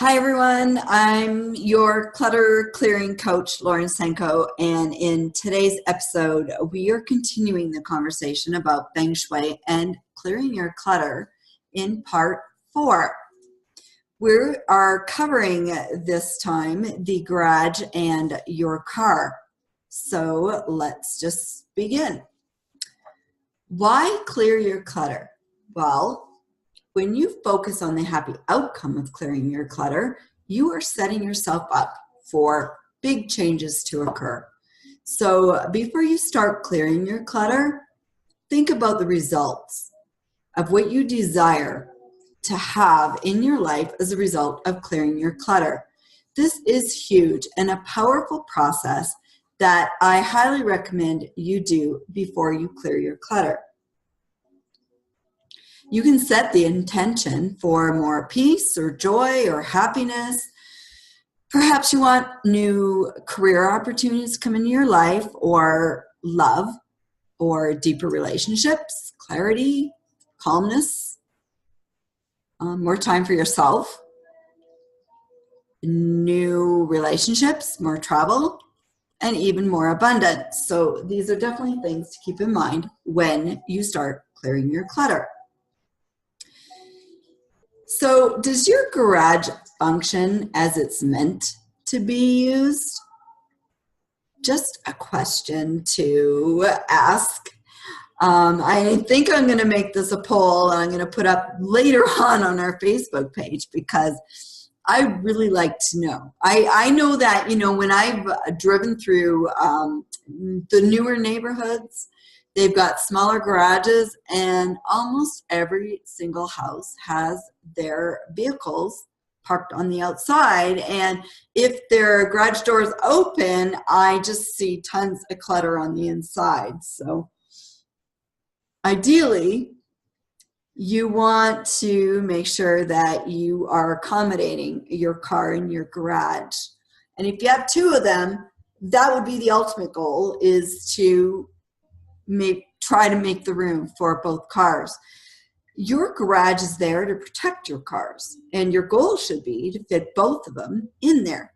Hi everyone, I'm your clutter clearing coach, Lauren Senko, and in today's episode, we are continuing the conversation about Feng Shui and clearing your clutter in part 4. We are covering this time the garage and your car. So let's just begin. Why clear your clutter? Well, when you focus on the happy outcome of clearing your clutter, you are setting yourself up for big changes to occur. So before you start clearing your clutter, think about the results of what you desire to have in your life as a result of clearing your clutter. This is huge and a powerful process that I highly recommend you do before you clear your clutter. You can set the intention for more peace or joy or happiness. Perhaps you want new career opportunities to come into your life, or love, or deeper relationships, clarity, calmness, more time for yourself, new relationships, more travel, and even more abundance. So these are definitely things to keep in mind when you start clearing your clutter. So does your garage function as it's meant to be used? Just a question to ask. I think I'm going to make this a poll and I'm going to put up later on our Facebook page because I really like to know. I know that, when I've driven through the newer neighborhoods, they've got smaller garages, and almost every single house has their vehicles parked on the outside. And if their garage doors open, I just see tons of clutter on the inside. So ideally, you want to make sure that you are accommodating your car in your garage. And if you have two of them, that would be the ultimate goal, is to try to make the room for both cars. Your garage is there to protect your cars, and your goal should be to fit both of them in there.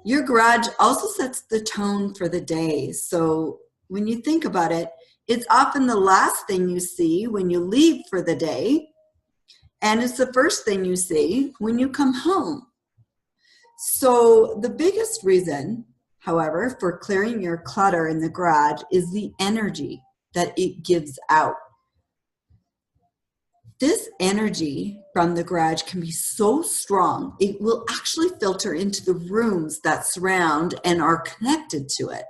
Your garage also sets the tone for the day. So when you think about it, it's often the last thing you see when you leave for the day, and it's the first thing you see when you come home. So the biggest reason, however, for clearing your clutter in the garage is the energy that it gives out. This energy from the garage can be so strong, it will actually filter into the rooms that surround and are connected to it.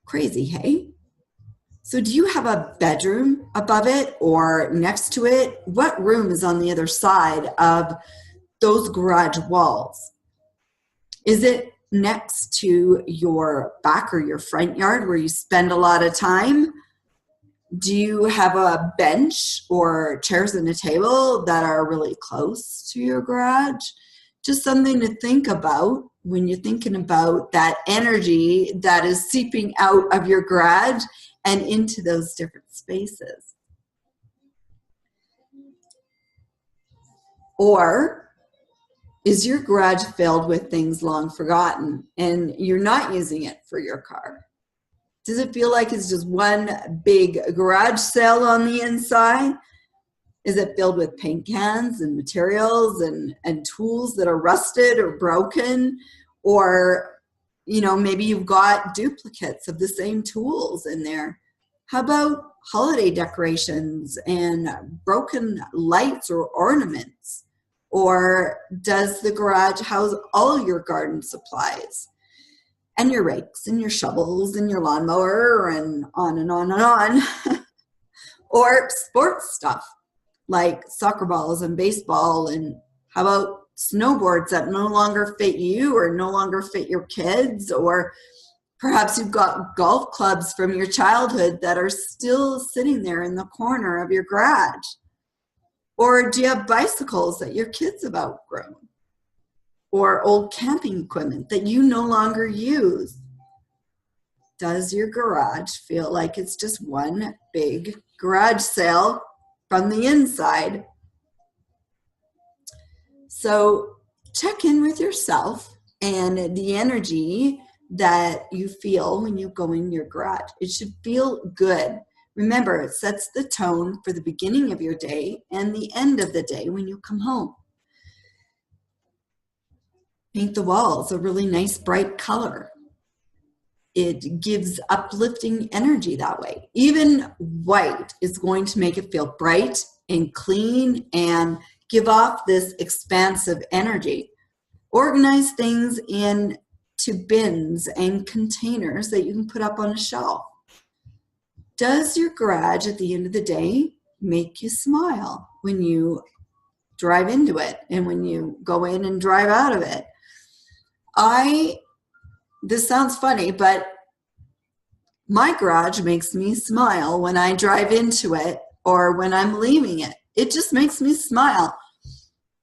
Crazy, hey? So do you have a bedroom above it or next to it? What room is on the other side of those garage walls? Is it next to your back or your front yard where you spend a lot of time? Do you have a bench or chairs and a table that are really close to your garage? Just something to think about when you're thinking about that energy that is seeping out of your garage and into those different spaces. Or is your garage filled with things long forgotten and you're not using it for your car? Does it feel like it's just one big garage sale on the inside? Is it filled with paint cans and materials and tools that are rusted or broken? Or, maybe you've got duplicates of the same tools in there. How about holiday decorations and broken lights or ornaments? Or does the garage house all your garden supplies? And your rakes and your shovels and your lawnmower and on and on and on. Or sports stuff like soccer balls and baseball. And how about snowboards that no longer fit you or no longer fit your kids? Or perhaps you've got golf clubs from your childhood that are still sitting there in the corner of your garage. Or do you have bicycles that your kids have outgrown? Or old camping equipment that you no longer use? Does your garage feel like it's just one big garage sale from the inside? So check in with yourself and the energy that you feel when you go in your garage. It should feel good. Remember, it sets the tone for the beginning of your day and the end of the day when you come home. Paint the walls a really nice bright color. It gives uplifting energy that way. Even white is going to make it feel bright and clean and give off this expansive energy. Organize things into bins and containers that you can put up on a shelf. Does your garage at the end of the day make you smile when you drive into it and when you go in and drive out of it? This sounds funny, but my garage makes me smile when I drive into it or when I'm leaving it. It just makes me smile.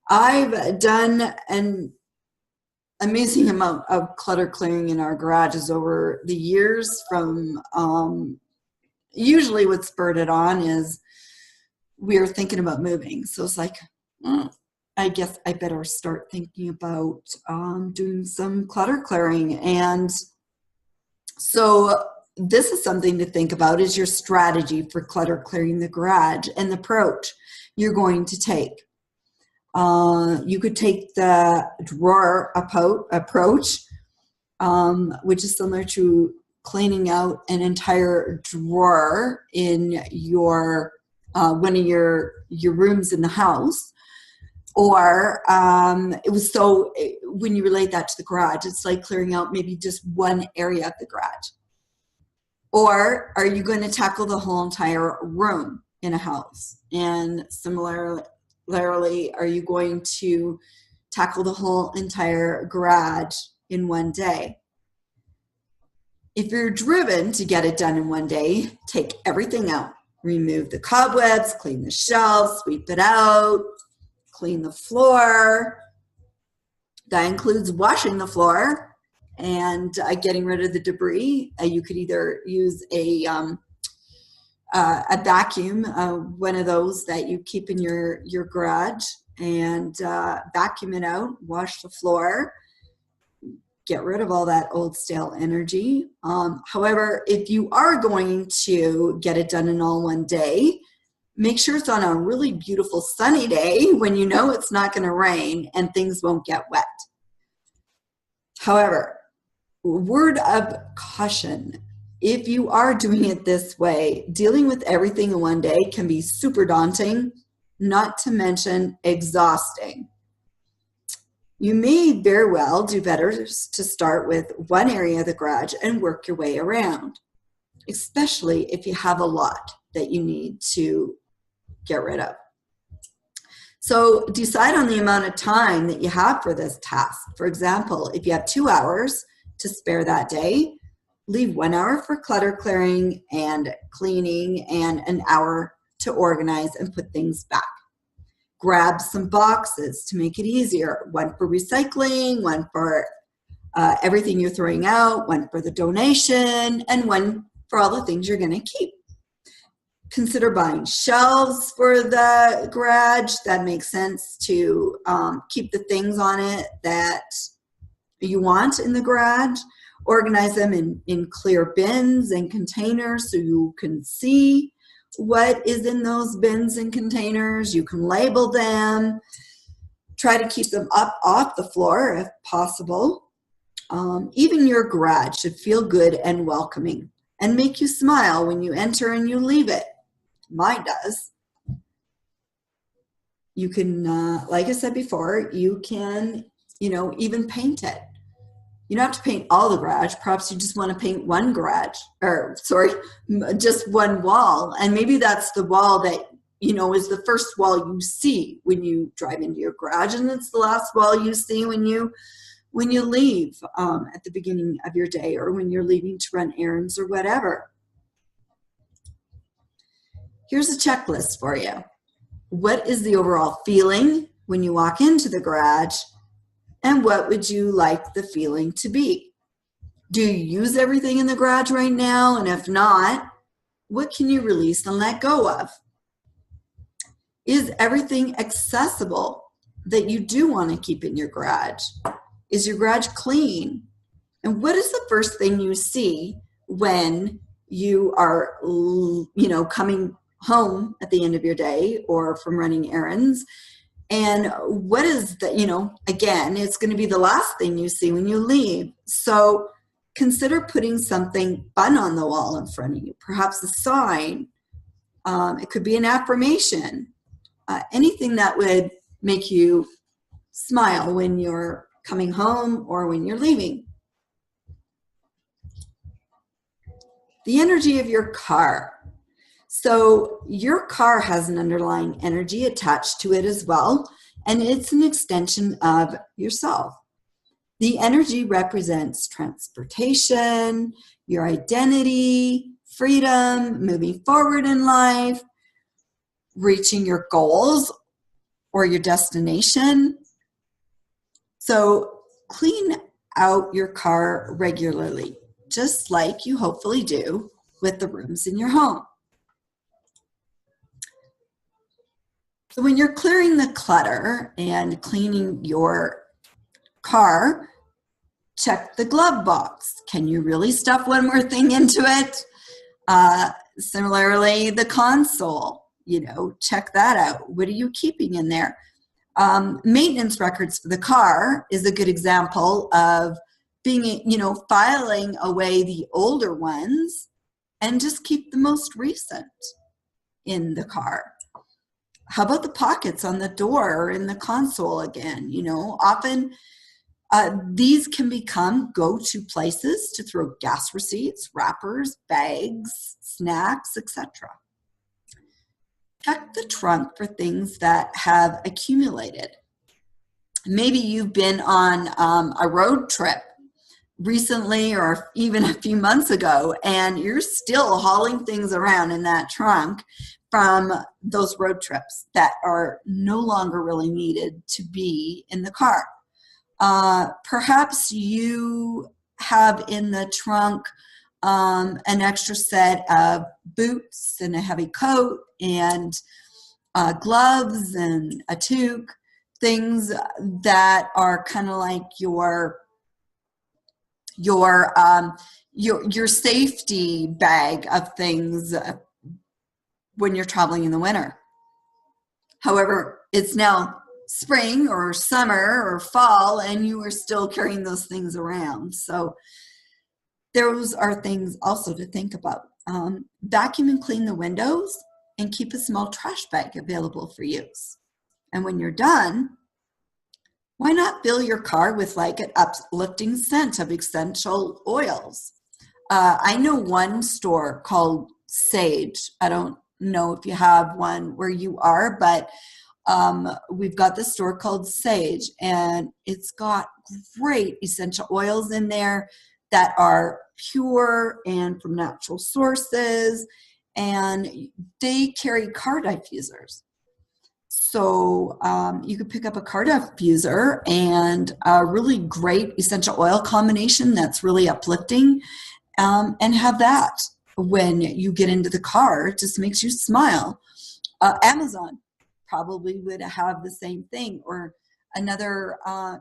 I've done an amazing amount of clutter clearing in our garages over the years. From usually what spurred it on is we were thinking about moving. So it's like, I guess I better start thinking about doing some clutter clearing. And so this is something to think about, is your strategy for clutter clearing the garage and the approach you're going to take. You could take the drawer approach, which is similar to cleaning out an entire drawer in your one of your rooms in the house. Or when you relate that to the garage, it's like clearing out maybe just one area of the garage. Or are you going to tackle the whole entire room in a house? And similarly, are you going to tackle the whole entire garage in one day? If you're driven to get it done in one day, take everything out. Remove the cobwebs, clean the shelves, sweep it out, clean the floor. That includes washing the floor and getting rid of the debris. You could either use a vacuum, one of those that you keep in your garage, and vacuum it out, wash the floor, get rid of all that old stale energy. However, if you are going to get it done in all one day, make sure it's on a really beautiful sunny day when you know it's not going to rain and things won't get wet. However, word of caution, if you are doing it this way, dealing with everything in one day can be super daunting, not to mention exhausting. You may very well do better to start with one area of the garage and work your way around, especially if you have a lot that you need to get rid of. So decide on the amount of time that you have for this task. For example, if you have 2 hours to spare that day, leave 1 hour for clutter clearing and cleaning and an hour to organize and put things back. Grab some boxes to make it easier. One for recycling, one for everything you're throwing out, one for the donation, and one for all the things you're going to keep. Consider buying shelves for the garage. That makes sense to keep the things on it that you want in the garage. Organize them in clear bins and containers so you can see what is in those bins and containers. You can label them. Try to keep them up off the floor if possible. Even your garage should feel good and welcoming and make you smile when you enter and you leave it. Mine does. You can, like I said before, you can, even paint it. You don't have to paint all the garage. Perhaps you just want to paint one garage, just one wall. And maybe that's the wall that, is the first wall you see when you drive into your garage. And it's the last wall you see when you leave at the beginning of your day or when you're leaving to run errands or whatever. Here's a checklist for you. What is the overall feeling when you walk into the garage? And what would you like the feeling to be? Do you use everything in the garage right now? And if not, what can you release and let go of? Is everything accessible? that you do want to keep in your garage? Is your garage clean? And what is the first thing you see when you are, coming home at the end of your day or from running errands? And what is the, again, it's going to be the last thing you see when you leave. So consider putting something fun on the wall in front of you, perhaps a sign. It could be an affirmation, anything that would make you smile when you're coming home or when you're leaving. The energy of your car. So your car has an underlying energy attached to it as well, and it's an extension of yourself. The energy represents transportation, your identity, freedom, moving forward in life, reaching your goals or your destination. So clean out your car regularly, just like you hopefully do with the rooms in your home. So when you're clearing the clutter and cleaning your car, check the glove box. Can you really stuff one more thing into it? Similarly, the console, check that out. What are you keeping in there? Maintenance records for the car is a good example of being, filing away the older ones and just keep the most recent in the car. How about the pockets on the door or in the console again? Often these can become go-to places to throw gas receipts, wrappers, bags, snacks, etc. Check the trunk for things that have accumulated. Maybe you've been on a road trip recently or even a few months ago, and you're still hauling things around in that trunk from those road trips that are no longer really needed to be in the car. Perhaps you have in the trunk an extra set of boots and a heavy coat and gloves and a toque, things that are kind of like your safety bag of things when you're traveling in the winter. However, it's now spring or summer or fall and you are still carrying those things around. So those are things also to think about. Vacuum and clean the windows and keep a small trash bag available for use. And when you're done, why not fill your car with like an uplifting scent of essential oils? I know one store called Sage. I don't know if you have one where you are, but we've got this store called Sage, and it's got great essential oils in there that are pure and from natural sources, and they carry car diffusers. So you could pick up a car diffuser and a really great essential oil combination that's really uplifting, and have that when you get into the car. It just makes you smile. Amazon probably would have the same thing, or another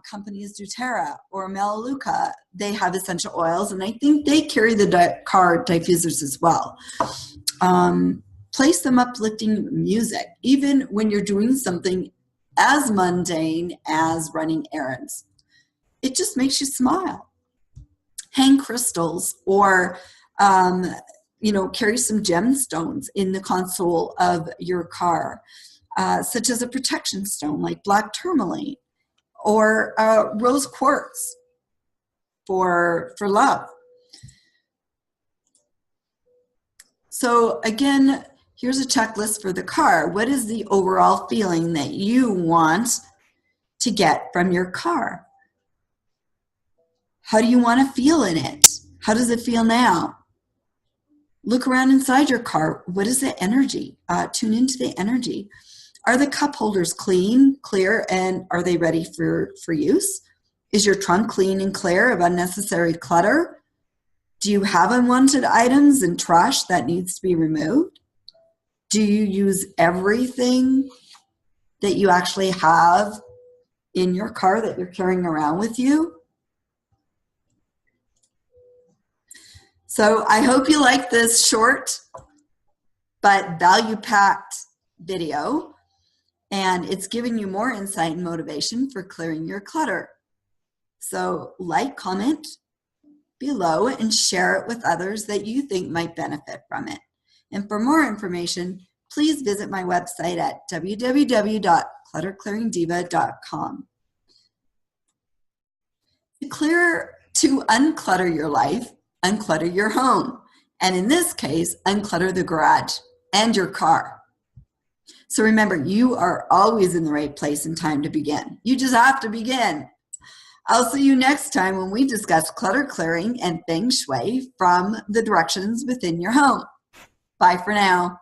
company is doTERRA or Melaleuca. They have essential oils, and I think they carry the car diffusers as well. Play some uplifting music, even when you're doing something as mundane as running errands. It just makes you smile. Hang crystals or carry some gemstones in the console of your car, such as a protection stone like black tourmaline or rose quartz for love. So again, here's a checklist for the car. What is the overall feeling that you want to get from your car? How do you want to feel in it? How does it feel now? Look around inside your car. What is the energy? Tune into the energy. Are the cup holders clean, clear, and are they ready for use? Is your trunk clean and clear of unnecessary clutter? Do you have unwanted items and trash that needs to be removed? Do you use everything that you actually have in your car that you're carrying around with you. So I hope you like this short but value-packed video, and it's giving you more insight and motivation for clearing your clutter. So like, comment below, and share it with others that you think might benefit from it. And for more information, please visit my website at www.clutterclearingdiva.com. To unclutter your life, unclutter your home. And in this case, unclutter the garage and your car. So remember, you are always in the right place and time to begin. You just have to begin. I'll see you next time when we discuss clutter clearing and Feng Shui from the directions within your home. Bye for now.